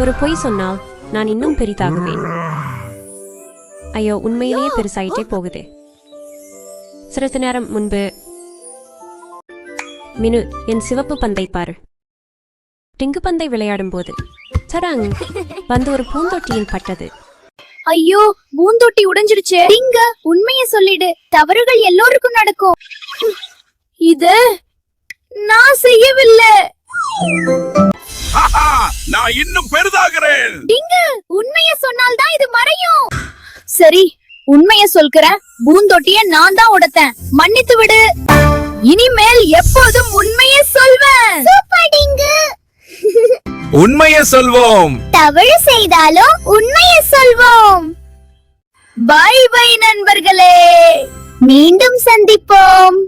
ஒரு பொய் சொன்னால் நான் இன்னும் பெரிதாகுவேன். ஐயோ, உண்மையிலேயே பெருசாயிட்டே போகுது. சிறிது நேரம் முன்பு மினு, என் சிவப்பு பந்தை பாரு. டிங்கு பந்தை விளையாடும் போது சரங் பந்து ஒரு பூந்தொட்டியில் பட்டது. ஐயோ, பூந்தொட்டி உடைஞ்சிருச்சு. டிங்க, உண்மையை சொல்லிடு. தவறுகள் எல்லோருக்கும் நடக்கும். இது நான் செய்யவில்லை. நான் இன்னும் பெரிதாகிறேன். டிங்க, உண்மையை சொன்னால்தான் இது மறையும். சரி, உண்மையை சொல்கிறேன். பூந்தொட்டியை நான் தான் உடைத்தேன். மன்னித்து விடு. இனிமேல் எப்போதும் உண்மையை சொல்வேன். சூப்பர் டிங்கு. உண்மையை சொல்வோம். தவறு செய்தாலும் உண்மையை சொல்வோம். பை பை நண்பர்களே, மீண்டும் சந்திப்போம்.